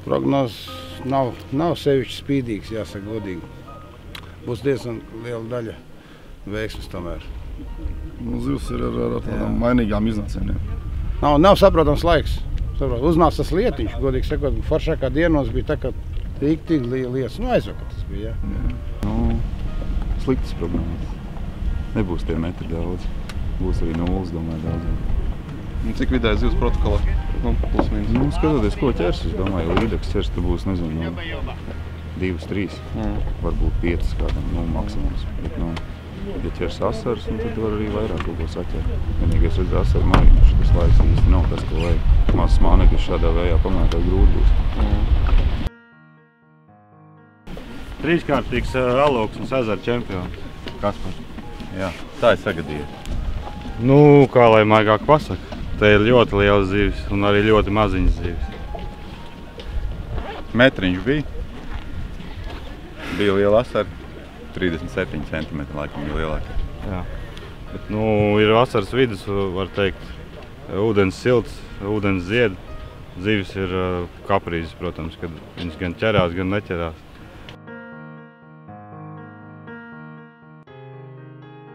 Prognozes nav sevišķi spīdīgs, jāsaka godīgi. Būs diezgan liela daļa veiksmes tomēr. Zivs ir ar tādām mainīgām iznācieniem. Nav saprotams laiks. Uznāca tas lietiņš, godīgi sakot, foršākā dienos bija tā, ka tik lietas. Aizvakar tas bija, jā. Sliktas prognozes. Nebūs tie metri daudz. Būs arī nulles, domāju, daudz. Cik vidēji zivs protokolā? Plus mīnus. Skatoties, ko ķers, es domāju, līdeks ķers, tad būs, nezinu, 2, 3, varbūt 5 kādam, maksimums. Bet, ja ķers asars, tad var arī vairāk kaut ko saķert. Vienīgais redz asaru mājiņš, tas laiks īsti nav tas, ko vajag. Mazs mānekļus šādā vējā pamētāt grūti būs. Trīskārtīgs Alauksnes ezera čempions. Kaspars. Jā, tā ir sagadīja. Kā lai maigāk pasaka. Te ir ļoti liels zivis un arī ļoti maziņas zivis. Metriņš bija. Bija liela asara. 37 cm laikam bija lielāka. Jā. Bet, ir vasaras vidus, var teikt, ūdens silts, ūdens zied. Zivis ir kaprīzes, protams, kad viņas gan ķerās, gan neķerās.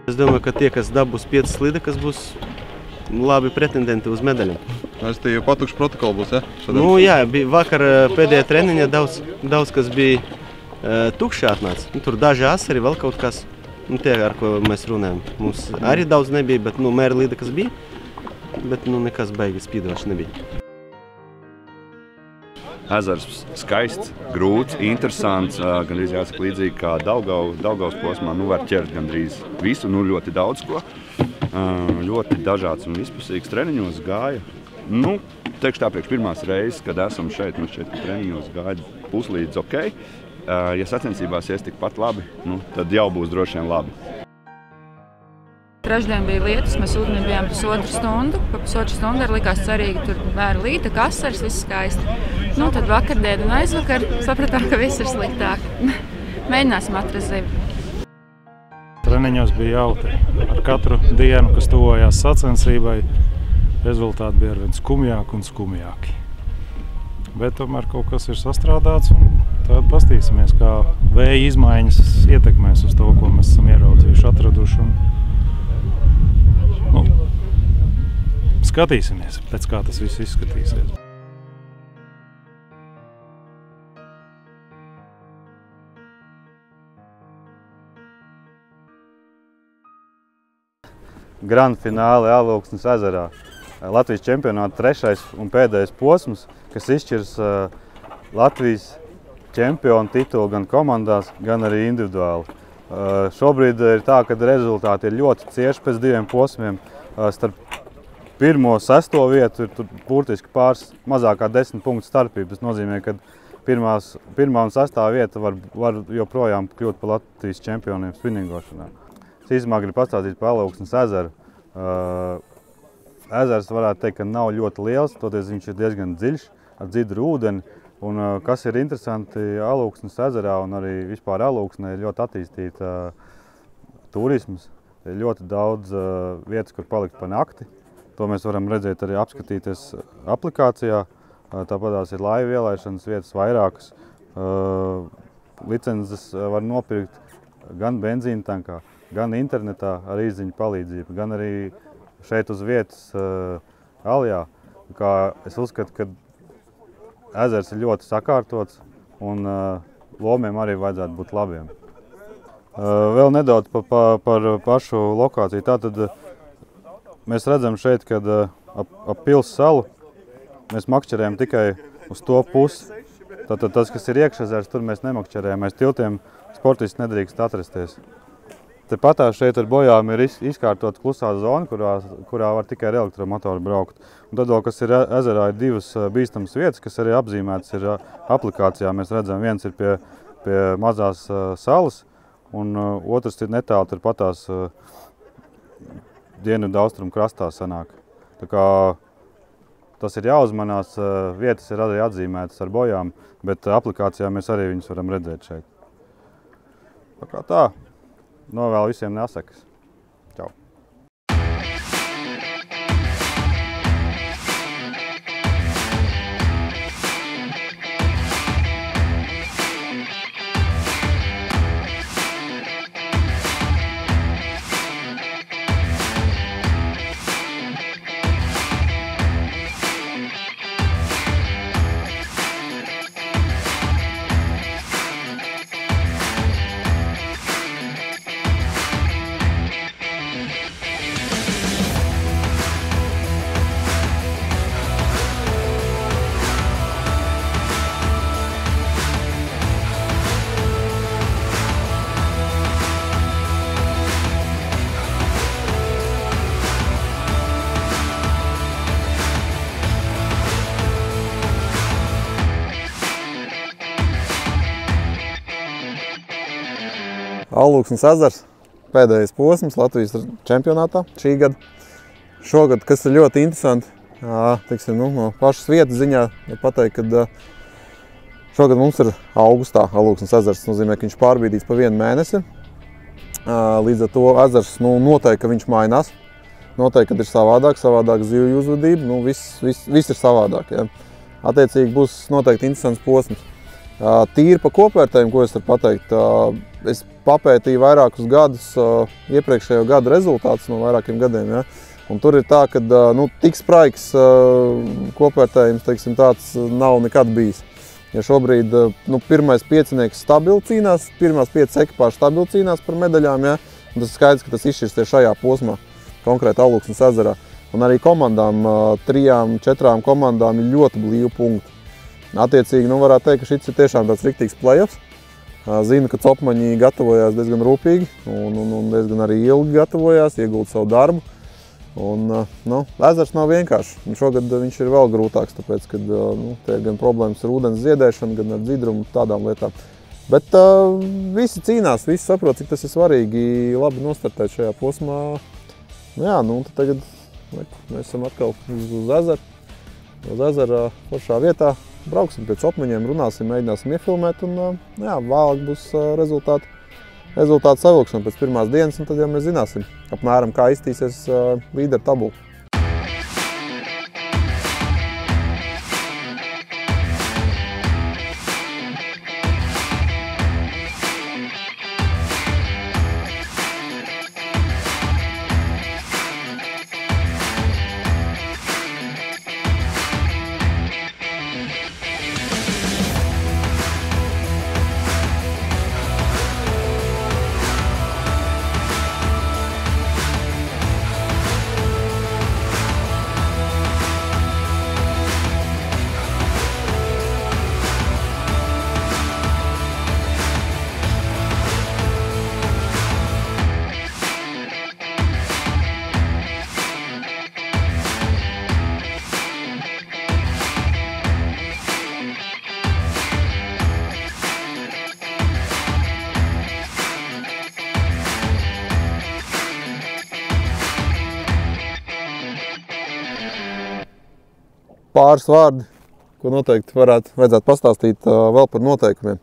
Es domāju, ka tie, kas dabūs 5 slidekas, būs labi pretendenti uz medaļiem. Es te jau patukšu protokolu būs, ja? Jā, bija vakar pēdējā treniņā daudz kas bija tukši atnāca. Tur daži asari, vēl kaut kas. Tie, ar ko mēs runājam. Mums arī daudz nebija, bet mēra līdekas bija. Bet nekas baigi spīdoši nebija. Ezers skaists, grūts, interesants, gandrīz jāsaka līdzīgi kā Daugavas posmā. Var ķert gandrīz visu, ļoti daudz ko. Ļoti dažāds un vispusīgs treniņos gāja. Teikšu tā priekš pirmās reizes, kad esam šeit, man šķiet, ka treniņos gāja puslīdz ok. Ja sacensībās ies tikpat labi, tad jau būs droši vien labi. Trešdien bija lietus, mēs ūdenī bijām pusotru stundu. Pa pusotru stundu arī likās cerīgi, tur vēra līta, kasars, viss skaisti. Tad vakardien un aizvakar sapratām, ka viss ir sliktāk. Mēģināsim atrast zivi. Treniņos bija jautri. Ar katru dienu, kas tuvojās sacensībai, rezultāti bija arvien skumjāki un skumjāki. Bet tomēr kaut kas ir sastrādāts, un tad pastīsimies, kā vēja izmaiņas ietekmēs uz to, ko mēs esam ieraudzījuši, atraduši. Skatīsimies, pēc kā tas viss izskatīsies. Grand fināle Alauksnes ezerā. Latvijas čempionāta 3. un pēdējais posms, kas izšķirs Latvijas čempionu titulu gan komandās, gan arī individuāli. Šobrīd ir tā, ka rezultāti ir ļoti cieši pēc 2 posmiem. Starp 1. un 6. vietu ir burtiski mazākā 10 punktu starpība. Tas nozīmē, ka 1. un 6. vieta var joprojām kļūt par Latvijas čempioniem spinningošanā. Es īsumā gribu pastāstīt par Alauksnes ezeru. Ezers varētu teikt, ka nav ļoti liels, toties viņš ir diezgan dziļš, ar dzidru ūdeni. Un, kas ir interesanti, Alauksnes ezerā un arī vispār Alauksnē ir ļoti attīstīta turisms. Ir ļoti daudz vietas, kur palikt pa nakti. To mēs varam redzēt arī apskatīties aplikācijā. Tāpatās ir laivu ielaišanas vietas vairākas. Licences var nopirkt gan benzīna tankā, gan internetā ar izziņu palīdzību, gan arī šeit uz vietas Alijā. Es uzskatu, ka ezers ir ļoti sakārtots un lomiem arī vajadzētu būt labiem. Vēl nedaudz par pašu lokāciju. Tātad mēs redzam šeit, kad ap Pils salu mēs makšķerējam tikai uz to pusi. Tātad tas, kas ir iekšezers, tur mēs nemakšķerējam. Aiz tiltiem sportisti nedrīkst atrasties. Tepatā šeit ar bojām ir izkārtot klusā zona, kurā var tikai ar elektromotoru braukt. Un tad, kas ir ezerā, ir 2 bīstamas vietas, kas arī apzīmētas ir aplikācijā. Mēs redzam, viens ir pie mazās salas, un otrs ir netālu, tur patās dienvidu austrumu krastā sanāk. Tā kā tas ir jāuzmanās, vietas ir arī atzīmētas ar bojām, bet aplikācijā mēs arī viņus varam redzēt šeit. Tā kā tā. Novēlu visiem nesakas. Čau! Alūksnes ezers, pēdējais posms Latvijas čempionātā šī gada. Šogad, kas ir ļoti interesanti, teiksim, no pašas vietas ziņā, var pateikt, ka šogad mums ir augustā Alūksnes ezers. Tas nozīmē, ka viņš pārbīdīts pa 1 mēnesi. Līdz ar to ezers noteikti, ka viņš mainās. Noteikti, kad ir savādāk zivju uzvedība, viss ir savādāk. Ja. Attiecīgi būs noteikti interesants posms. Tīri pa kopvērtējumu, ko es varu pateikt, es papētīju vairākus gadus, iepriekšējo gadu rezultātus no vairākiem gadiem. Ja. Un tur ir tā, ka tik spraigs kopvērtējums, teiksim, tāds nav nekad bijis. Ja šobrīd pirmais piecinieks stabili cīnās, pirmās 5 ekipāžas stabili cīnās par medaļām, ja, un tas ir skaidrs, ka tas izšķirs šajā posmā, konkrēti Alūksnes ezerā. Un arī komandām, 3-4 komandām ir ļoti blīvi punkti. Attiecīgi, varētu teikt, ka šis ir tiešām tāds riktīgs play-offs. Zinu, ka copmaņi gatavojās diezgan rūpīgi un diezgan arī ilgi gatavojās, iegulda savu darbu. Un, ezers nav vienkārši. Šogad viņš ir vēl grūtāks, tāpēc, ka te ir gan problēmas ar ūdens ziedēšanu, gan ar dzidrumu, tādām lietām. Bet visi cīnās, visi saprot, cik tas ir svarīgi labi nostartēt šajā posmā. Jā, tad tagad mēs esam atkal uz ezeru. Uz ezera foršā vietā. Brauksim pie copmaņiem, runāsim, mēģināsim iefilmēt un vēlāk būs rezultāti savilkšana pēc pirmās dienas, un tad jau mēs zināsim, apmēram kā iztīsies līderu tabula. Pāris vārdi, ko noteikti vajadzētu pastāstīt vēl par noteikumiem.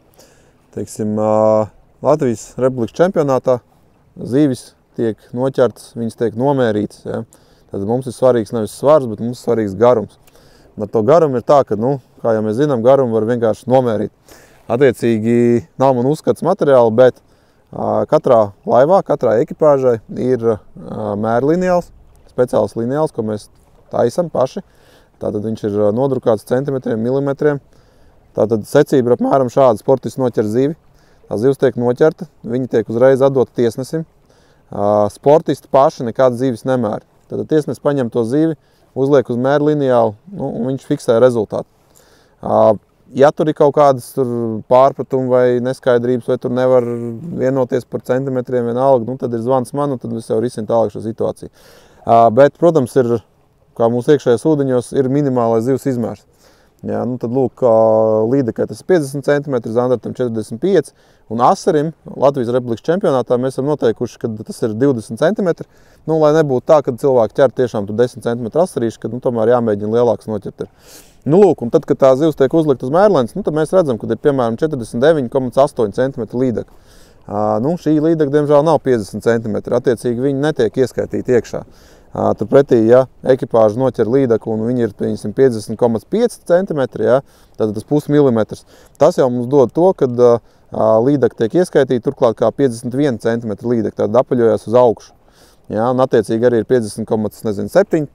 Teiksim, Latvijas Republikas čempionātā zīvis tiek noķertas, viņas tiek nomērītas. Ja? Tad mums ir svarīgs nevis svars, bet mums ir svarīgs garums. Un ar to garumu ir tā, ka, kā jau mēs zinām, garumu var vienkārši nomērīt. Attiecīgi nav man uzskats materiāli, bet katrā laivā, katrā ekipāžai ir mērlineāls, speciāls lineāls, ko mēs taisam paši. Tātad viņš ir nodrukāts centimetriem, milimetriem. Tātad secība ir apmēram šāda. Sportists noķer zivi. Tā zivs tiek noķerta, viņi tiek uzreiz atdota tiesnesim. Sportisti paši nekādas zivis nemēra. Tātad tiesnesis paņem to zivi, uzliek uz mērlineālu, un viņš fiksē rezultātu. Ja tur ir kaut kādas pārpratumi vai neskaidrības, vai tur nevar vienoties par centimetriem vienalga, tad ir zvans man, un tad es jau risinu tālāk šo situāciju. Bet, protams, ir kā mūsu iekšējos ūdeņos ir minimālais zivs izmērs. Ja, tad lūk, līdekai tas ir 50 cm, zandartam 45 un asarim Latvijas Republikas čempionātā mēs esam noteikuši, ka tas ir 20 cm. Lai nebūtu tā, ka cilvēki ķer tiešām 10 cm asarīši, kad tomēr jāmēģina lielāks noķert. Lūk, un tad, kad tā zivs tiek uzlikt uz mērlenes, tad mēs redzam, ka ir piemēram 49,8 cm līdeka. Šī līdeka, diemžēl, nav 50 cm, attiecīgi viņi netiek ieskaitīti iekšā. Turpretī, ja ekipāža noķer līdeku un viņi ir 50,5 cm, ja, tad tas pusmilimetrs. Tas jau mums dod to, kad līdeka tiek ieskaitīta turklāt kā 51 cm līdeka, tad apaļojās uz augšu. Ja, un attiecīgi arī ir 50,7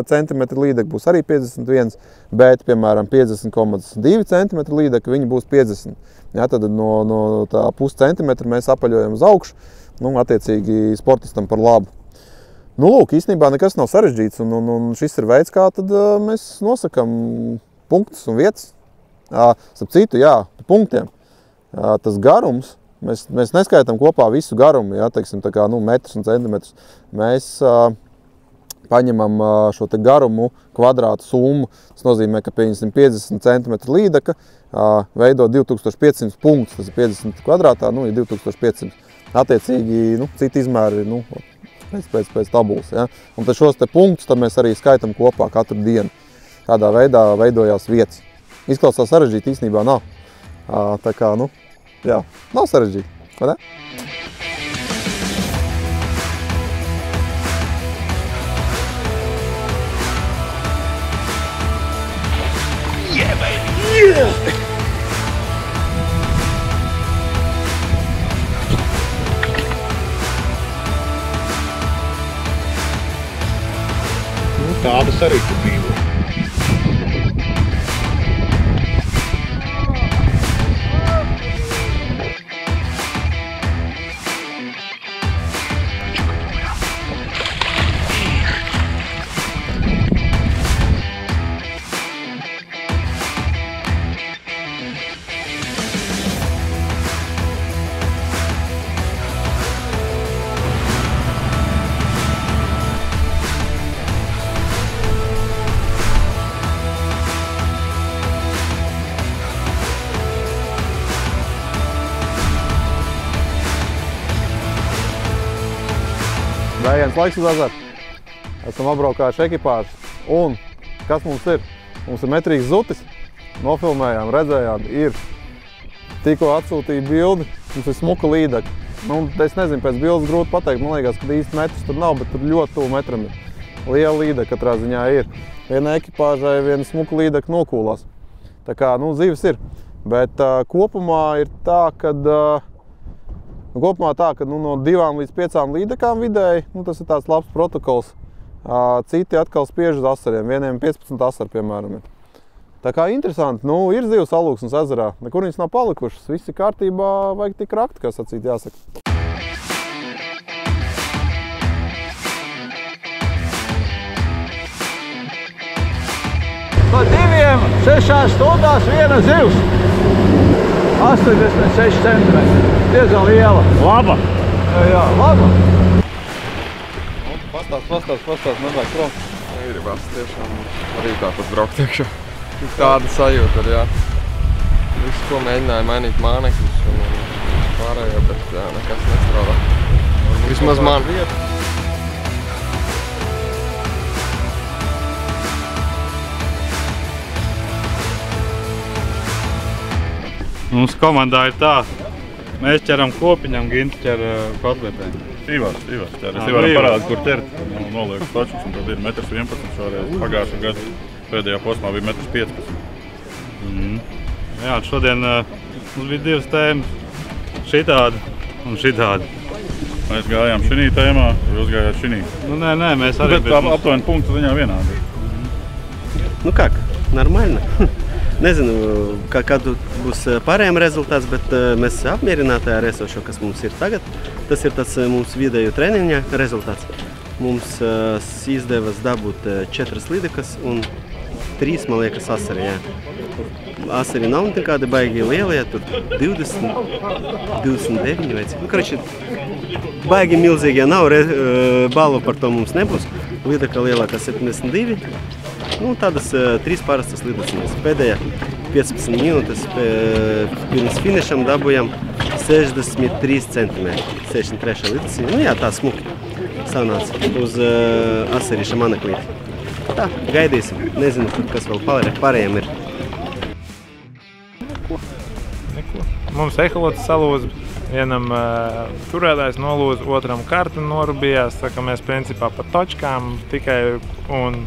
cm līdeka, būs arī 51, bet, piemēram, 50,2 cm līdeka, viņi būs 50. Ja, tad no tā puscentimetra mēs apaļojam uz augšu, attiecīgi sportistam par labu. Lūk, īstenībā nekas nav sarežģīts, un šis ir veids, kā tad mēs nosakam punktus un vietas. Starp citu, jā, punktiem. Tas garums, mēs neskaitām kopā visu garumu, ja, teiksim, tā kā, metrus un centimetrus. Mēs paņemam šo te garumu kvadrātu summu. Tas nozīmē, ka 50 cm līdeka veido 2500 punktus. Tas ir 50 kvadrātā, ir 2500. attiecīgi, citi izmēri, pēc tabulas, ja. Un tad šos te punktus tad mēs arī skaitam kopā katru dienu. Tādā veidā veidojās vietas. Izklausās sarežģīti, īstenībā nav. Tā kā, jā, nav sarežģīti, vai ne? Yeah, baby! Yeah! Tādas arī tur dzīvo. Gājiens laiks uz ezeru. Esam apbraukājuši ekipāžu. Un kas mums ir? Mums ir metrīgs zutis. Nofilmējām, redzējām, ir. Tikko atsūtīja bildi. Mums ir smuka līdeka. Es nezinu, pēc bildes grūti pateikt. Man liekas, ka īsti metrus tur nav, bet tur ļoti tuvu metram ir. Liela līdeka katrā ziņā ir. Viena ekipāžai viena smuka līdeka nokūlās. Tā kā, zivis ir. Bet kopumā ir tā, kad no 2 līdz 5 līdekām vidēji, tas ir tāds labs protokols. Citi atkal spiež uz asariem, vieniem 15 asari, piemēram, ir. Tā kā interesanti, ir zivs Alūksnes ezerā, nekur viņas nav palikušas, viss ir kārtībā, vajag tik rakt, kā sacīt jāsaka. Pa 2-6 stundās viena zivs. 86 centimetri. Diezgan liela. Laba. Jā, laba. Pastāst, nevajag prom. Gribās tiešām arī tāpat braukt iekšā. Tāda sajūta ir, jā. Visu, ko mēģināja mainīt mānekļus un pārējo, bet jā, nekas nestrādā. Vismaz man. Mums komandā ir tā, mēs ķeram kopiņam, Ginti ķer kotletēm. Ivars ķer. Es varam parādīt, kur ķert. Nolieku tačus, un tad ir 1,11 m šoreiz. Pagājušā gada pēdējā posmā bija 1,15 m. Jā, šodien mums bija 2 tēmas. Šitādi un šitādi. Mēs gājām šinī tēmā, jūs gājāt šinī. Nē, mēs arī... Bet aptuveni punktu ziņā vienādi. Kā? Normāli. Nezinu, kādu būs pārējiem rezultāts, bet mēs apmierināti ar esošo, kas mums ir tagad. Tas ir tas mums vidēju treniņa rezultāts. Mums izdevās dabūt 4 līdekas un 3, man liekas, asari. Asari nav nekādi baigi lielie, tur 20, 29 vai cik. Baigi milzīgie nav, balvu par to mums nebūs. Līdeka lielākā 72. Tādas 3 parastas lidociņas. Pēdējā 15 minūtes pirms finišam dabujam 63 cm. 63 lidociņa. Jā, tā smuki sanāca uz asarīša maneklīti. Tā, gaidīsim. Nezinu, kas vēl pārējiem ir. Neko. Mums eholots salūza. Vienam turētājs nolūza, otram karta norubījās. Tā kā mēs principā pa točkām tikai un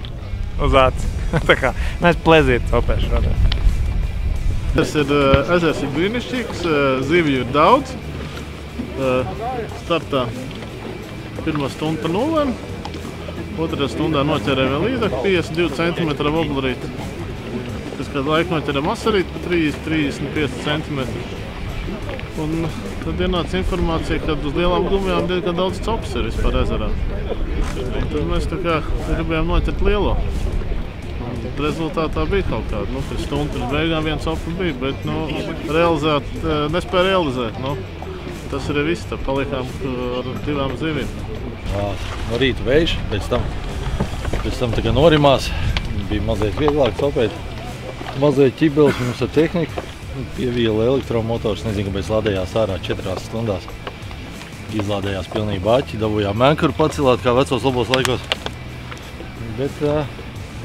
uz aci. Tā kā mēs plezīt copēšu šodien. Ezers ir brīnišķīgs, zivju ir daudz. Startā 1 stunda pa 0. 2. stundā noķerēja vēl līdeku 52 cm oblarīti. Pēc kādu laiku noķerēja masarīti pa 30-35 cm. Un tad ienāca informācija, ka uz lielām gumijām diezgan daudz copas ir vispār ezerā. Un tad mēs tā kā gribējām noķert lielo. Rezultātā bija kaut kāda, pēc stundu pirms beigām viens copa bija, bet nespēja realizēt. Tas arī viss, tā palikām ar 2 zivīm. No rīta vējš, pēc tam tā kā norimās, bija mazliet vieglāk copēt. Mazliet ķibelis mums ar tehniku, pievīla elektromotors, nezinu, kāpēc ladējās ārā 4 stundās. izlādējās pilnīgi baķi, dabūjām menkuru pacelāt kā vecos labos laikos. Bet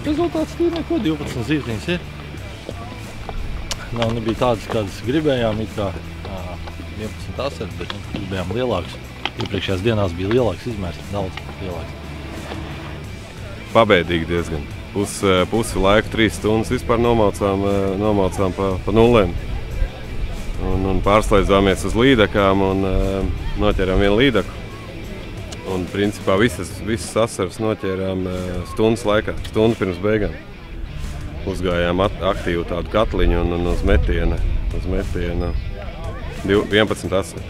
rezultāts tur neko, 12 zīvtiņas ir. Nebija tādas, kādas gribējām, it kā 11 asari, bet gribējām lielāks. Iepriekšējās dienās bija lielāks izmērs, daudz lielāks. Pabeidīgi diezgan. Pusi laiku, 3 stundas vispār nomaucām pa nulēm. Un pārslēdzāmies uz līdakām un noķērām vienu līdaku. Un principā visas asaras noķērām stundas laikā, stundu pirms beigām. Uzgājām aktīvu tādu katliņu un uz metiena 11 asari.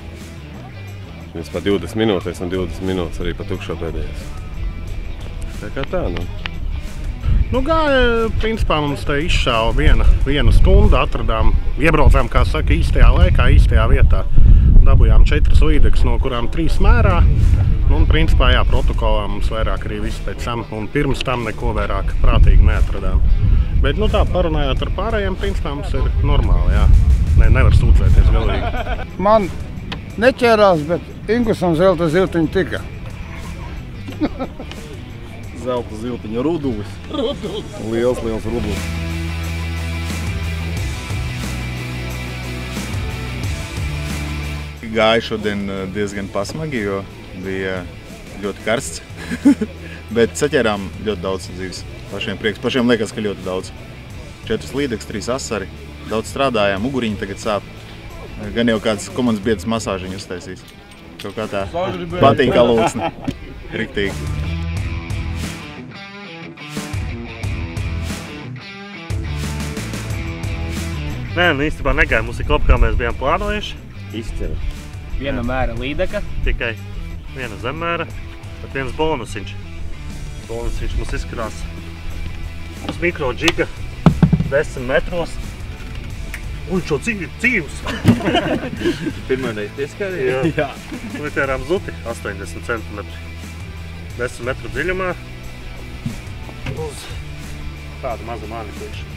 Principā 20 minūtes un 20 minūtes arī pa tukšo pēdējās. Tā kā tā, Gāja, principā mums te izšāva viena stunda, iebraucām, kā saka, īstajā laikā, īstajā vietā. Dabujām 4 līdekas, no kurām 3 mērā. Un principā, jā, protokolā mums vairāk arī viss pēc tam, un pirms tam neko vairāk prātīgi neatradām. Bet, tā parunājot ar pārējiem, principā mums ir normāli, jā. Nevar sūdzēties galīgi. Man neķērās, bet Ingusam zelta ziltiņa tika. Zelta ziltiņa rudulis. Liels rudulis. Gāja šodien diezgan pasmagi, jo bija ļoti karsts. Bet saķērām ļoti daudz dzīves. Pašiem prieks. Pašiem liekas, ka ļoti daudz. 4 līdeks, 3 asari. Daudz strādājām, muguriņi tagad sāp. Gan jau kāds komandas biedrs masāžiņu uztaisīs. Kaut kā tā patīk kā lūksne. Riktīgi. Īstenībā negāja. Mums ir labi, kā mēs bijām plānojuši. Izcili. Viena mēra līdeka. Tikai viena zemmēra, bet viens bonusiņš. Bonusiņš mums izskrās uz mikrodžiga 10 metros. Un šo dzīvus! Pirmreiz pieskārīja? Jā. Litērām zuti 80 cm. 10 metru dziļumā. Uz tādu mazu māniklīšu.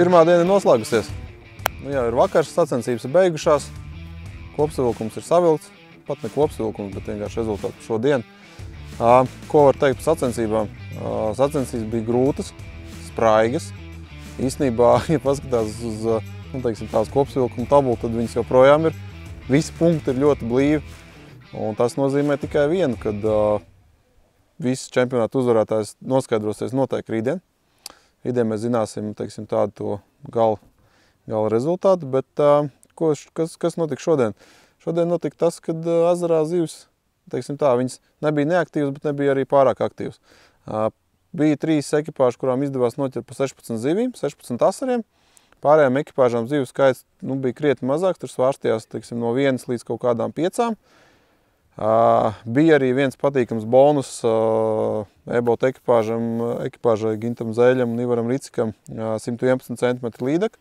Pirmā diena ir noslēgusies. Jau ir vakars, sacensības ir beigušās. Kopsavilkums ir savilkts. Pat ne kopsavilkums, bet vienkārši rezultāti par šo dienu. Ko var teikt par sacensībām? Sacensības bija grūtas, spraigas. Īstenībā, ja paskatās uz tās kopsavilkuma tabulu, tad viņas joprojām ir. Visi punkti ir ļoti blīvi. Un tas nozīmē tikai vienu, kad viss čempionāta uzvarētājs noskaidrosies noteikti rītdien. Rītdien mēs zināsim, tādu to gala rezultātu, bet kas notika šodien? Šodien notika tas, kad ezerā zivs, viņas nebija neaktīvas, bet nebija arī pārāk aktīvas. Bija 3 ekipāži, kurām izdevās noķert pa 16 zivīm, 16 asariem. Pārējām ekipāžām zivju skaits bija krietni mazāks, tur svārstījās no 1 līdz kaut kādām 5. Bija arī viens patīkams bonus e-boat ekipāžai Gintam Zēļam un Ivaram Ricikam 111 cm līdeka.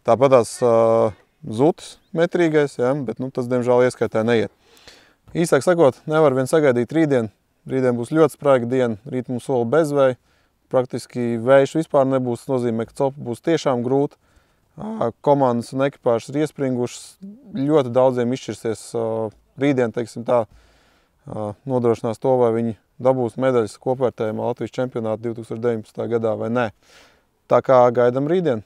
Tāpatās zutis metrīgais, ja, bet tas, diemžēl, ieskaitē neiet. Īsāk sakot, nevar vien sagaidīt rītdien. Rītdien būs ļoti spraiga diena, rīt mums sola bezvēja. Praktiski vējš vispār nebūs, tas nozīmē, ka copa būs tiešām grūta. Komandas un ekipāžas ir iespringušas, ļoti daudziem izšķirsies rītdien, nodrošinās to, vai viņi dabūs medaļas kopvērtējumā Latvijas čempionāta 2019. gadā vai nē. Tā kā gaidam rītdien.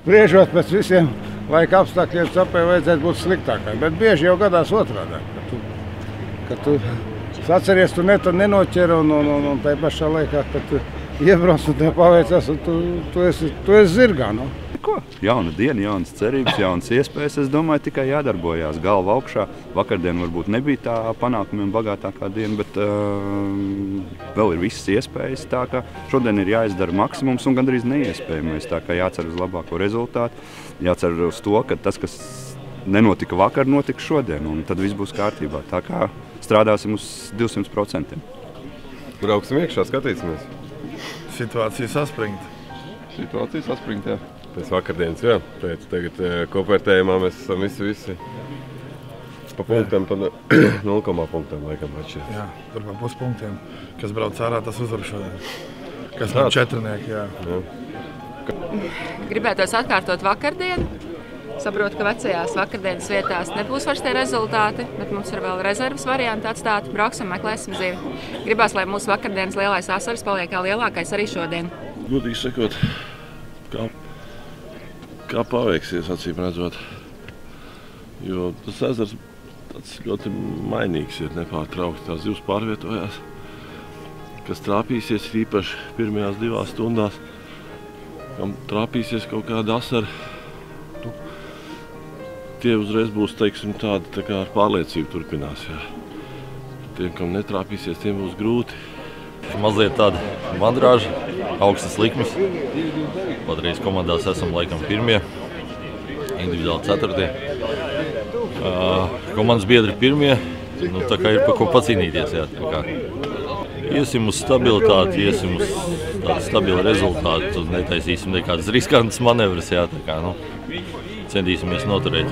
spriežot pēc visiem laika apstākļiem, Capē vajadzētu būt sliktākai. Bet bieži jau gadās otrādā, ka tu atceries, tu nenoķer un tai pašā laikā, kad tu iebrauc un tev paveicās, un tu esi zirgā. Nu. Ko? Jauna diena, jaunas cerības, jaunas iespējas. Es domāju, tikai jādarbojās galva augšā. Vakardien varbūt nebija tā panākumiem bagātākā diena, bet vēl ir visas iespējas. Tā ka šodien ir jāizdara maksimums un gandrīz neiespējamais. Tā kā jācer uz labāko rezultātu, jācer uz to, ka tas, kas nenotika vakar, notika šodien, un tad viss būs kārtībā. Tā kā strādāsim uz 200%. Brauksim iekšā, skatīsimies. Situācija saspringta. Situācija saspringta, jā. Pēc vakardienas, jā. Pēc tagad kopvērtējumā mēs esam visi pa punktiem, pa 0, punktiem laikam atšķirt. Jā, tur pa puspunktiem. Kas brauc ārā, tas uzvar šodien. Kas nav četrnieki, jā. Gribētos atkārtot vakardienu. Saprotu, ka vecajās vakardienas vietās nebūs vairs tie rezultāti, bet mums ir vēl rezerves varianti atstāt. Brauksim, meklēsim zivi. Gribās, lai mūsu vakardienas lielais asaris paliek kā lielākais arī šodien. Godīgi sakot, kā paveiksies, acīm redzot. Jo tas ezers tāds ļoti mainīgs ir, nepārtraukti. Tās zivs pārvietojās, kas trāpīsies īpaši pirmajās 2 stundās, kam trāpīsies kaut kāda asara. Tie uzreiz būs, teiksim, tādi tā kā ar pārliecību turpinās, jā. Tiem, kam netrāpīsies, tiem būs grūti. Mazliet tāda mandrāža, augstas likmes. Patreiz komandās esam laikam 1, individuāli 4. Komandas biedri 1, nu tā kā ir pa ko pacīnīties, jā. Tā kā iesim uz stabilitāti, iesim uz tādu stabilu rezultātu, netaisīsim nekādas riskantas manevras, jā, tā kā, nu, centīsimies noturēt.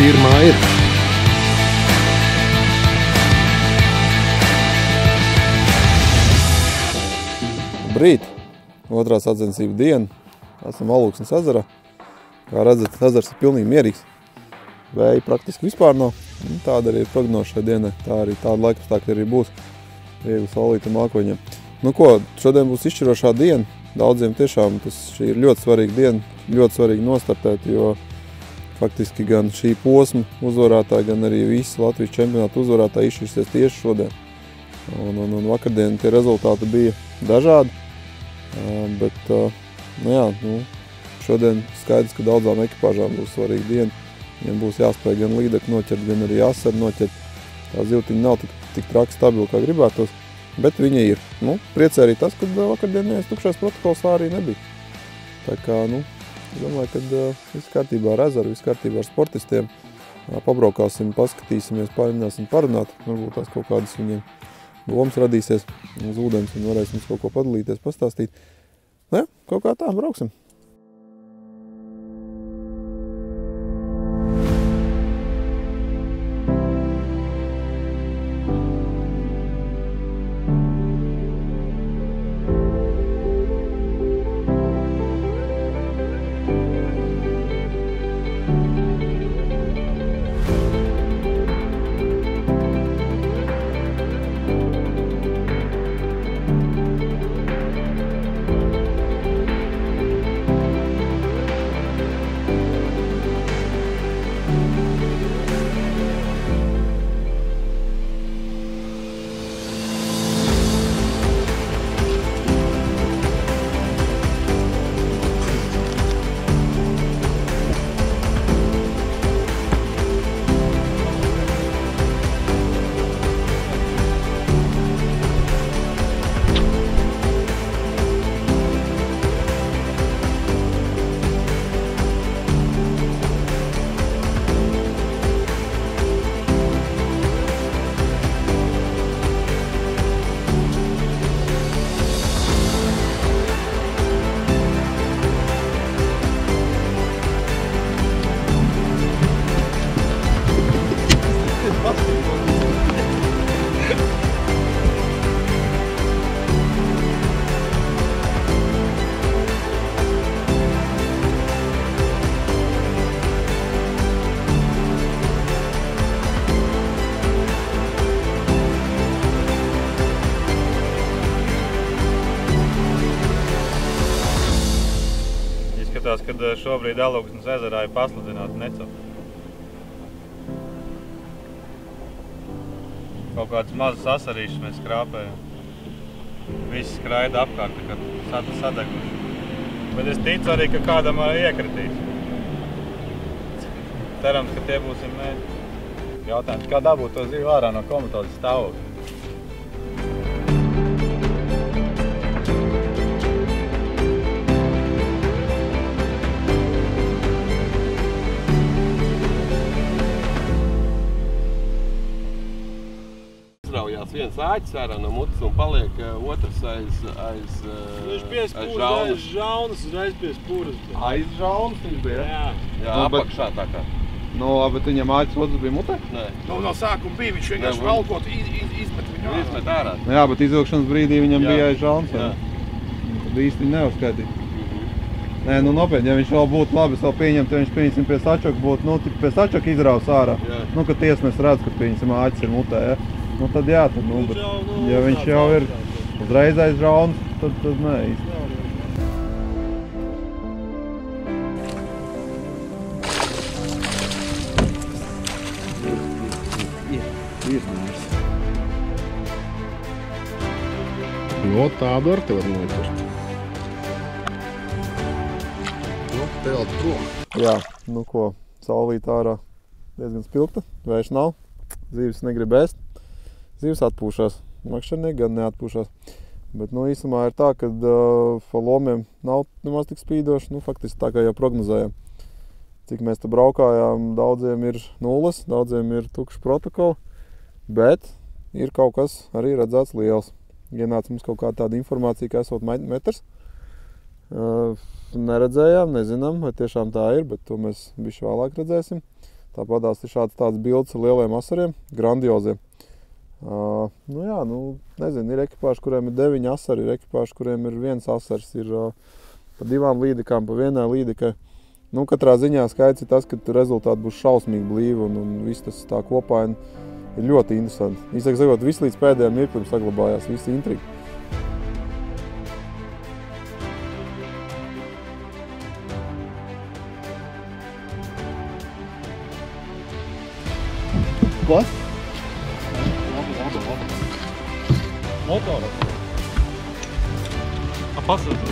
Pirmā ir. Brīt, otrā sacensību diena. Esam Alūksnes ezerā. Kā redzat, ezers ir pilnīgi mierīgs. Vēja praktiski vispār nav. Tāda arī ir prognoze šai dienai. Tā arī tāda laikapstākļa arī būs. Viegli saulīta mākoņiem. Nu ko, šodien būs izšķirošā diena. Daudziem tiešām šī ir ļoti svarīga diena. Ļoti svarīgi nostartēt, jo faktiski gan šī posma uzvarētāji, gan arī visi Latvijas čempionāta uzvarētāji izšķirsies tieši šodien. Un vakardien tie rezultāti bija dažādi, bet šodien skaidrs, ka daudzām ekipāžām būs svarīga diena. Viņiem būs jāspēj gan līdekli noķert, gan arī asaru noķert. Tā zivtiņa nav tik traki stabila, kā gribētos, bet viņa ir. Priecē arī tas, ka vakardien tukšais protokols arī nebija. Tā kā, es domāju, ka viss kārtībā ar ezeru, viss kārtībā ar sportistiem. Pabraukāsim, paskatīsimies, pamēģināsim parunāt. Varbūt tās kaut kādas viņiem domas radīsies uz ūdens un varēsim kaut ko padalīties, pastāstīt. Kaut kā tā, brauksim. tad šobrīd Alūksnes ezerā ir pasludināta necaušana. Kaut kāds mazas asarīšas mēs skrāpējam. Visi skraida apkārt, kad sadeguši. Bet es ticu arī, ka kādam iekritīs. Cerams, ka tie būsim mēs. Jautājums, kā dabūt to zivu ārā no komatādes stāvokļa? Izraujās viens āķis ārā no mutes un paliek otrs aiz žaunas, uzreiz pie spūras. Aiz žaunas viņš bija? Jā, apakšā tā kā. Nu, bet viņam āķis otrs bija mutē? Nē. No sākuma bija, viņš vienkārši valkot, izmet viņu ārā. Izmet ārā. Jā, bet izvilkšanas brīdī viņam bija aiz žaunas. Tad īsti viņi neuzskaitīja. Nē, nu nopietni, ja viņš vēl būtu labi, es vēl pieņemtu, ja viņš pieņemsim pie sačoka būtu, nu, pie sačoka izraus ārā. Nu, kad tiesnes redz, ka pieņemsim āķis ir mutē, ja? Nu, tad jā, tad, nu, bet, ja viņš jau ir uzreiz aiz žaunas, tad nē, īsti. No tādu ar tevi var nopirkt. Nu, tev prom. Jā, nu ko, saulīt ārā diezgan spilgta, vējš nav, zīves negrib ēst, zīves atpūšās, makšķernieki gan neatpūšās. Bet, nu, īsumā ir tā, ka lomiem nav nemaz tik spīdoši, nu, faktiski tā kā jau prognozējām. Cik mēs te braukājām, daudziem ir nulles, daudziem ir tukši protokoli, bet ir kaut kas arī redzēts liels. Ienāca mums kaut kā tāda informācija, ka esot metrs. Neredzējām, nezinām, vai tiešām tā ir, bet to mēs bišķi vēlāk redzēsim. Tāpatās ir tāds bildes ar lieliem asariem, grandioziem. Nu jā, nu, nezinu, ir ekipāži, kuriem ir 9 asari, ir ekipāži, kuriem ir 1 asars, ir pa 2 līdekām, pa 1 līdekai. Nu, katrā ziņā skaidrs ir tas, ka rezultāti būs šausmīgi blīvi un viss tas tā kopaini ir ļoti interesanti. Īsāk sakot, viss līdz pēdējiem mirklim saglabājās, visi intriga. Ko? Motoru. Pasūdzu.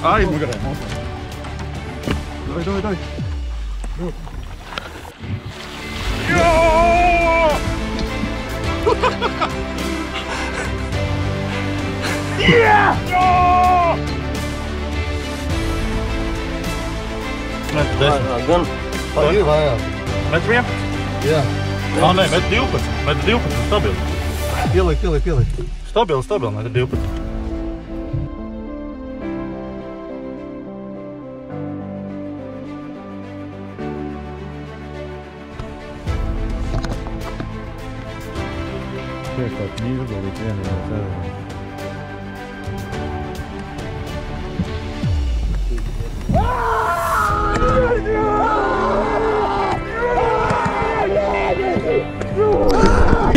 Ai, mugarē, motoru. Dai. Gan. Ir vajag. Met 11? Jā. Nē, met 12. Met 12, stabili. Pieliek. Stabili, met 12. Piekāt ņīrgu līdz vienam zēram.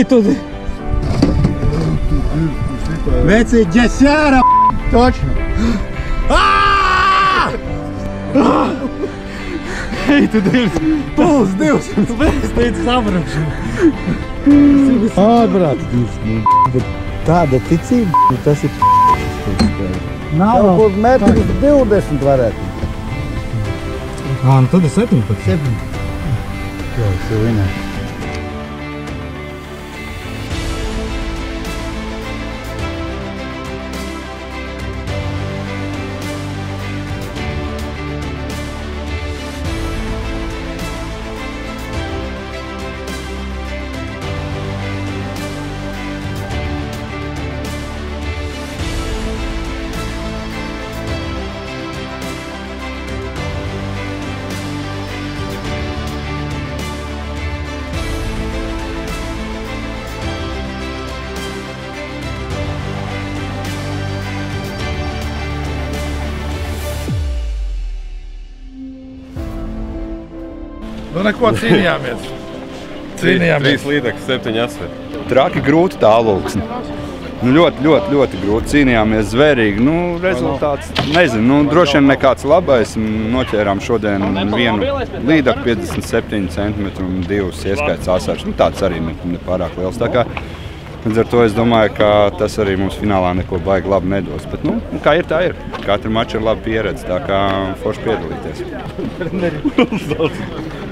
Тут Веці десяра, точно. Ej, tu Dievs, puls Dievs, es teicu sabraukšu. Ārprāt, bet tāda ticība, tas ir nav. Kaut kur metri 20 varētu. Nu tad ir 17. Jā, es jau vinēju. Nu neko cīnījāmies. 3 līdekļi, 7 asari. Traki grūti tā Alūksne. ļoti grūti. Cīnījāmies zvērīgi. Rezultāts nezinu. Droši vien nekāds labais. Noķērām šodien vienu līdaku 57 cm un 2 ieskaits asaras. Tāds arī nepārāk liels. Tā kā līdz ar to es domāju, ka tas arī mums finālā neko baigi labi nedos. Bet, kā ir, tā ir. Katra mača ir laba pieredze, tā kā forši piedalīties.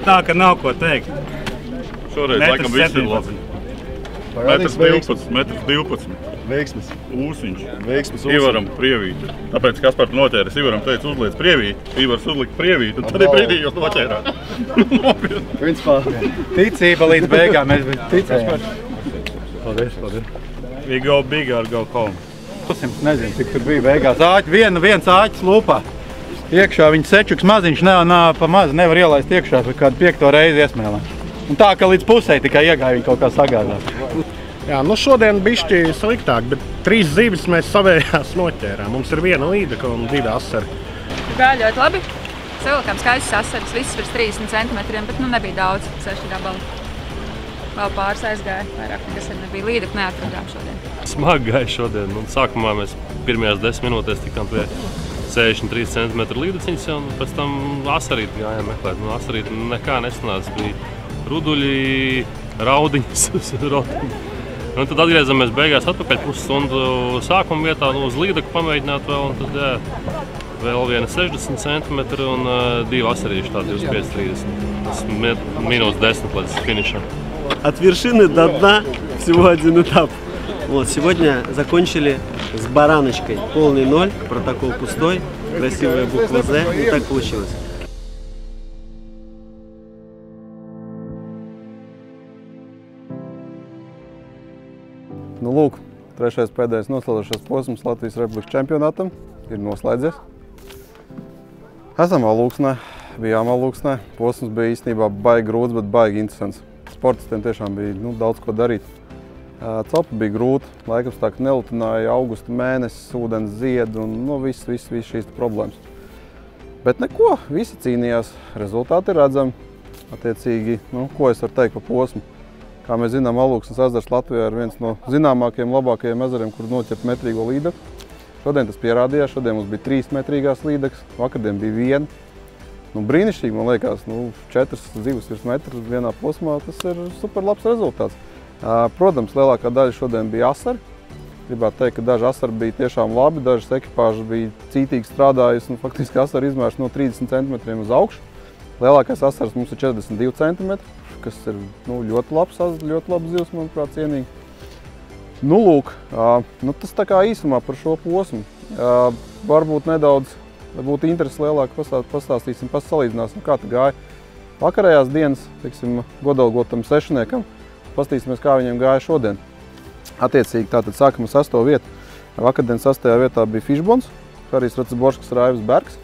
Tā, ka nav ko teikt. Šoreiz laikam viss ir labi. Metrs 12. Veiksmes. Ūsiņš. Veiksmes. Ivaram prievīti. Tāpēc Kaspars noķēris. Ivaram teica uzliec prievīti. Ivars uzlika prievīti. Un tad ir brīdī jūs noķērāt. Principā. Ticība līdz beigām. Mēs ticējām. Paldies. We go big or go home. Es nezinu, cik tur bija beigās. Viens āķis lūpā. Iekšā viņa sečuks maziņš pa maz nevar ielaist iekšā, bet kādu 5. reizi iesmēlē. Un tā, ka līdz pusē tikai iegāja viņa kaut kā sagādāt. Jā, šodien bišķi sliktāk, bet 3 zivis mēs savējās noķērām. Mums ir 1 līdaka un 2 asari. Gāja ļoti labi. Savilkām skaistas asaras, visas virs 30 cm, bet nebija daudz, 6 gabali. Vēl pāris aizgāja, vairāk nekas nebija. Līdaku neatradām šodien. Smagi gāja šodien. Sākumā mēs pirmajās 10 minūtēs tikām pie 63 cm līdaciņas, un pēc tam asarīti gājām meklēt. Asarīti nekā nesanāca. Bija ruduļi, raudiņas, Un tad atgriezāmies beigās atpakaļ pusstundu sākuma vietā, uz līdaku pamēģināt vēl, un tad vēl viena 60 cm un 2 asarīši, tā 25-30. Minūtes 10 līdz финиšam. От вершины до дна всего 1 этап. Сегодня закончили с бараночкой. Полный 0, протокол пустой, красивая буква «З». Так получилось. Lūk, 3. pēdējais noslēdzošais posms Latvijas Republikas čempionātam ir noslēdzies. Esam Alūksnē, bijām Alūksnē. Posms bija īstenībā baigi grūts, bet baigi interesants. Sportistiem tiešām bija daudz ko darīt. Celpa bija grūta, laikapstākļi nelutināja, augusta mēnesis, ūdens zied un viss šīs problēmas. Bet neko, visi cīnījās, rezultāti ir redzami. Attiecīgi, ko es varu teikt par posmu? Kā mēs zinām, Alūksnes ezers Latvijā ir viens no zināmākajiem, labākajiem ezeriem, kur noķert metrīgo līdaku. Šodien tas pierādījās, šodien mums bija 3 metrīgās līdakas, vakardien bija 1. Brīnišķīgi, man liekas, 4 zivis virs metra vienā posmā, tas ir super labs rezultāts. Protams, lielākā daļa šodien bija asari. Gribētu teikt, ka daži asari bija tiešām labi, dažas ekipāžas bija cītīgi strādājusi un faktiski asari izmērs no 30 cm uz augšu. Lielākais asars mums ir 42 cm. Kas ir ļoti labs zivs, manuprāt, cienīgi. Lūk, tas tā kā īsumā par šo posmu. Varbūt nedaudz, lai būtu interesi lielāk, pastāstīsim, salīdzināsim, kā tā gāja. Vakarējās dienas, godalgotam sešniekam, pastīsimies, kā viņiem gāja šodien. Attiecīgi, tātad sākam ar 6. vietu. Vakardien 6. vietā bija Fišbons, Harijs Raciborskis, Raivs Bergs.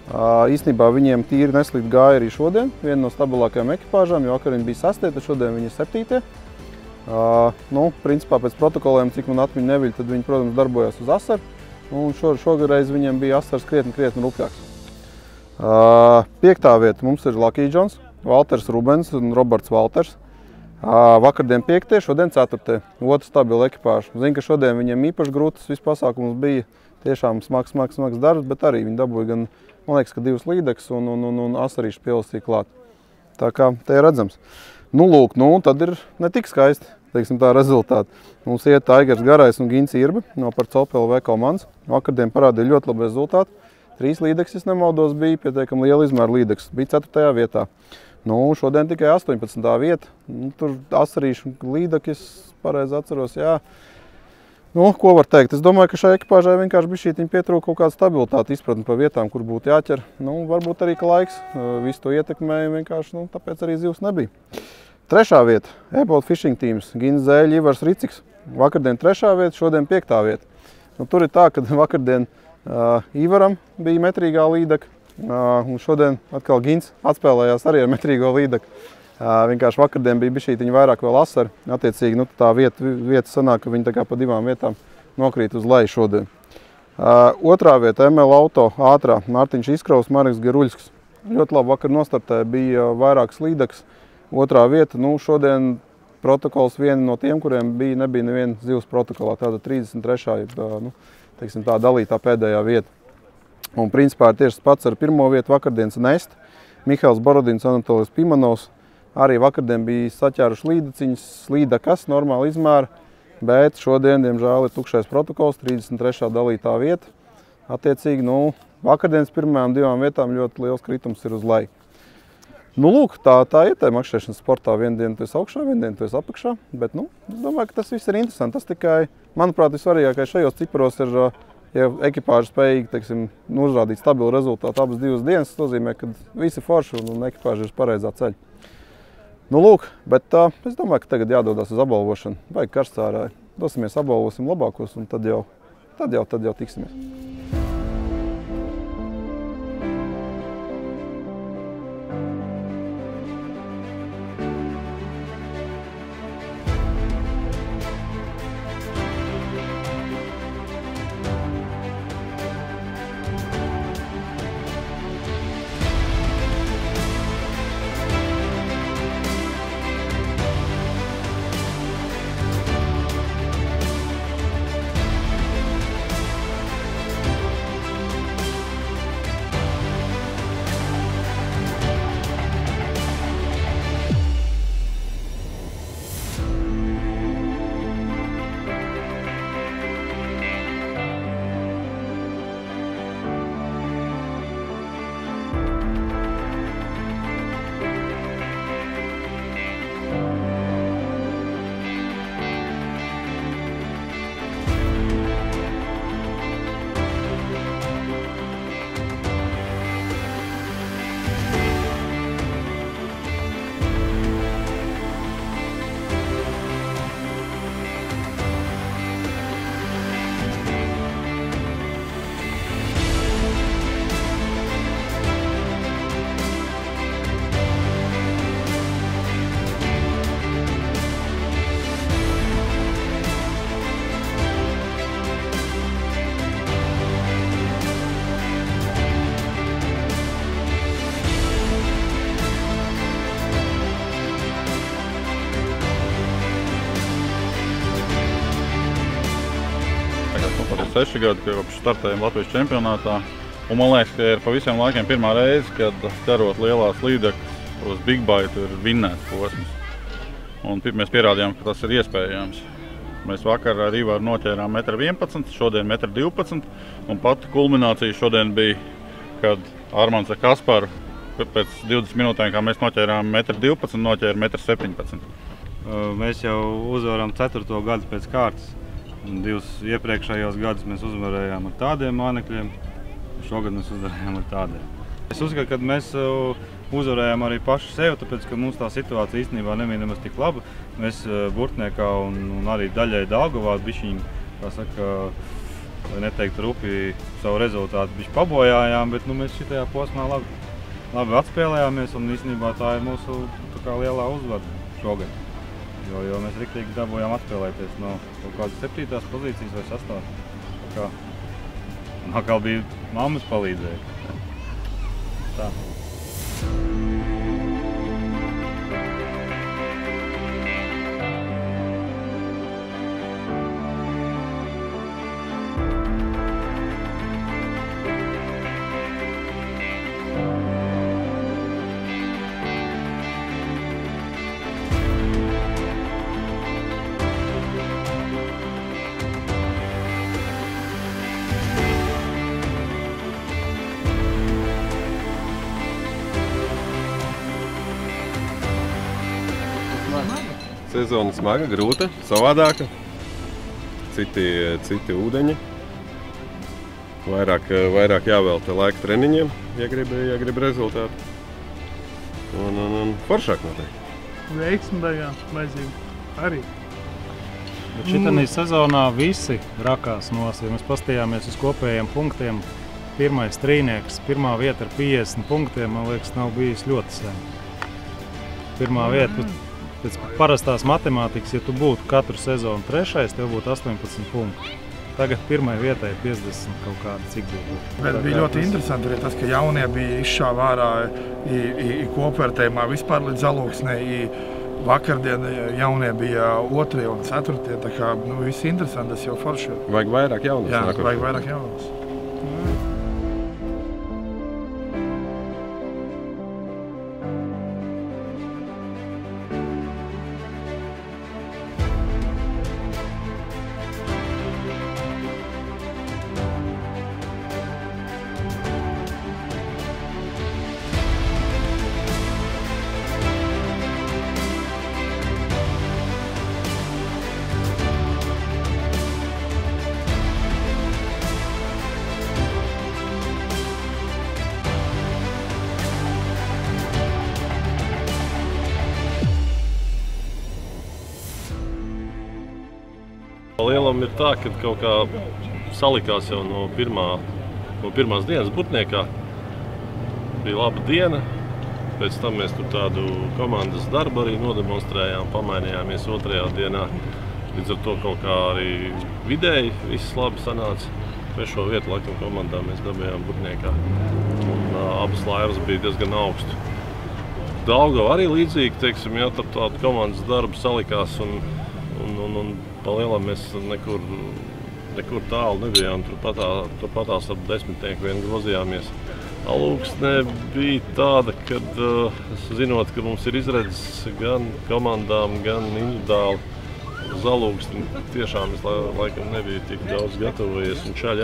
Īstenībā viņiem tīri neslīd gāja arī šodien, viena no stabilākajām ekipāžām, jo vakar viņi bija 6, tad šodien viņi ir 7. Principā pēc protokoliem, cik man atmiņa neviļ, tad viņi, protams, darbojās uz asaru, un šoreiz viņiem bija asars krietni rupjāks. 5. vieta mums ir Lucky Jones, Valters Rubens un Roberts Valters. Vakardien 5, šodien 4. Otra stabila ekipāža. Zinu, ka šodien viņiem īpaši grūtas viss pasākums bija, tiešām smags darbs, bet arī viņi dabūja gan, man liekas, ka 2 līdakas un asarīšu pielasīja klāt. Tā kā te ir redzams. Lūk, tad ir ne tik skaisti, teiksim tā, rezultāti. Mums iet Aigars Garais un Gins Irbe no par COP-LV komandas. Vakardien parādīja ļoti labu rezultātu. 3 līdakas, es nemaldos, bija pietiekami liela izmēra līdakas. Bija 4. vietā. Šodien tikai 18. vieta. Tur asarīšu līdakas, pareizi atceros, jā. Ko var teikt? Es domāju, ka šai ekipāžai vienkārši bišķītiņ pietrūka kaut kāda stabilitāte, izpratni par vietām, kur būtu jāķer. Varbūt arī, ka laiks visu to ietekmēja, vienkārši, tāpēc arī zivs nebija. 3. vieta – Airboat Fishing Teams, Gins Zēļi, Ivars Riciks. Vakardien 3. vieta, šodien 5. vieta. Tur ir tā, ka vakardien Ivaram bija metrīgā līdaka, un šodien atkal Gins atspēlējās arī ar metrīgo līdaku. Vienkārši vakardien bija bišķītiņi vairāk vēl asari. Attiecīgi, tā vieta sanāk, ka viņi tā kā pa 2 vietām nokrīt uz leju šodien. 2. vieta ML Auto ātrā Mārtiņš Izkraus, Mareks Geruļskis. Ļoti labi vakar nostartēja, bija vairākas līdakas. 2. vieta, šodien protokols viena no tiem, kuriem nebija neviena zivs protokolā, tāda 33. Teiksim, tā dalītā pēdējā vieta. Un principā ir tieši pats ar pirmo vietu vakardienas Nest. Mihails Borodins, Anatolijs Pimanovs. Arī vakardien bija saķēruši līdaciņas, līdakas, normāli izmēra, bet šodien, diemžēl, ir tukšais protokols, 33. dalītā vieta. Attiecīgi, vakardienas pirmajām 2 vietām ļoti liels kritums ir uz leju. Lūk, tā ir tā makšķerēšanas sportā. Vienu dienu tu esi augšā, vienu dienu tu esi apakšā, bet, es domāju, ka tas viss ir interesanti. Tas tikai, manuprāt, visvarīgākais šajos ciparos ir, ja ekipāža spējīgi, teiksim, uzrādīt stabilu rezultātu abas 2 dienas, tas nozīmē, ka visi forši un ekipāža ir uz pareizā ceļa. Lūk, bet es domāju, ka tagad jādodas uz apbalvošanu. Vajag karstārā, dosimies apbalvosim labākos un tad jau tiksimies. Seši gadi, kopš startējam Latvijas čempionātā. Un man liekas, ka ir pa visiem laikiem pirmā reize, kad ķerot lielās līdekas uz Big Bite ir vinnēts posms. Un mēs pierādījām, ka tas ir iespējams. Mēs vakar ar Ivaru noķērām 1,11 m, šodien 1,12 m. Un pati kulminācija šodien bija, kad Armands ar Kasparu pēc 20 minūtēm, kā mēs noķērām 1,12 m, noķēra 1,17 m. Mēs jau uzvaram 4. gadu pēc kārtas. 2 iepriekšējos gadus mēs uzvarējām ar tādiem mānekļiem, šogad mēs uzvarējām ar tādiem. Es uzskatu, ka mēs uzvarējām arī paši sevi, tāpēc, ka mums tā situācija īstenībā nebija nemaz tik laba. Mēs Burtniekā un arī daļai Daugavā bišķiņi, kā saka, lai neteikt rupi, savu rezultātu bišķi pabojājām, bet mēs šitajā posmā labi atspēlējāmies un īstenībā tā ir mūsu lielā uzvara šogad. Jo mēs riktīgi dabūjām atspēlēties no kaut kādas 7. pozīcijas vai 6. Un atkal bija mammas palīdzēja. Tā. Sezona smaga, grūta, savādāka. Citi ūdeņi. Vairāk jāvelta laika treniņiem, ja grib rezultātu. Un foršāk noteikti. Veiksmi beigās vajadzīga arī. Bet šitā sezonā visi rakās nos. Ja mēs paskatījāmies uz kopējiem punktiem, pirmais trīnieks, pirmā vieta ar 50 punktiem, man liekas, nav bijis ļoti sen. Pirmā vieta, pēc parastās matemātikas, ja tu būtu katru sezonu 3., tev būtu 18 punkti. Tagad pirmai vietai 50 kaut kāda, cik bija. Bet bija ļoti interesanti arī tas, ka jaunie bija izšāva ārā i kopvērtējumā vispār līdz Zaloksnei, Vakardien jaunie bija 2. un 4. Tā kā viss interesanti, tas jau forši. Vajag vairāk jaunus. Jā, vajag vairāk jaunus. Lielam ir tā, ka kaut kā salikās jau no pirmās dienas Burtniekā. Bija laba diena, pēc tam mēs tur tādu komandas darbu arī nodemonstrējām, pamainījāmies 2. dienā. Līdz ar to kaut kā arī vidēji viss labi sanāca. 3. vietu laikam komandā mēs dabējām Burtniekā. Un abas laivas bija diezgan augstu. Daugava arī līdzīgi, teiksim, ja tādu komandas darbu salikās un pa lielam mēs nekur tālu nebijām, turpatās ap 10 vien grozījāmies. Alūksne bija tāda, kad zinot, ka mums ir izredzes gan komandām, gan individuāli uz Alūksni, tiešām es laikam nebiju tik daudz gatavojies, un čaļi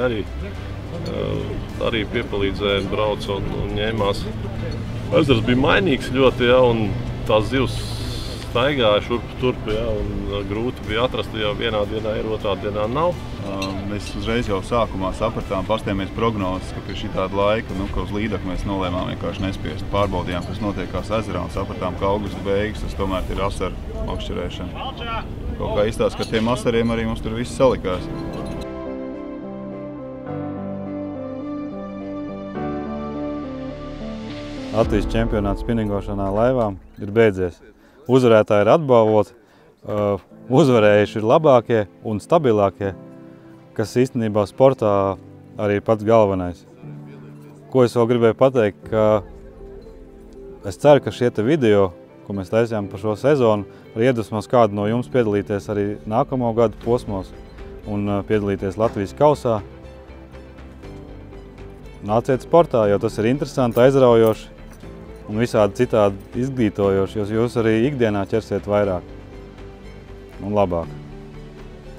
arī piepalīdzēja, brauca un ņēmās. Ezers bija mainīgs ļoti, ja, un tās zivs staigāja šurp turp, ja, un grūti bija atrast, ja vienā dienā ir, 2. dienā nav. Mēs uzreiz jau sākumā sapratām, pastījāmies prognozes, ka pie šitāda laika, ka uz līdaku mēs nolēmām vienkārši nespiest. Pārbaudījām, kas notiekās ezerā, un sapratām, ka augusta beigas tas tomēr ir asaru makšķerēšana. Kaut kā izstāst, ka tiem asariem arī mums tur viss salikās. Latvijas čempionāts spinningošanā laivām ir beidzies. Uzvarētāji ir atbalvoti, uzvarējuši ir labākie un stabilākie, kas īstenībā sportā arī pats galvenais. Ko es vēl gribēju pateikt, ka es ceru, ka šie video, ko mēs taisījām par šo sezonu, arī iedvesmos kādu no jums piedalīties arī nākamo gadu posmos un piedalīties Latvijas kausā. Nāciet sportā, jo tas ir interesanti, aizraujoši un visādi citādi izglītojoši, jo jūs arī ikdienā ķersiet vairāk un labāk.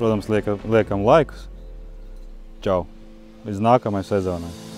Protams, liekam laikus. Čau! Līdz nākamajai sezonai!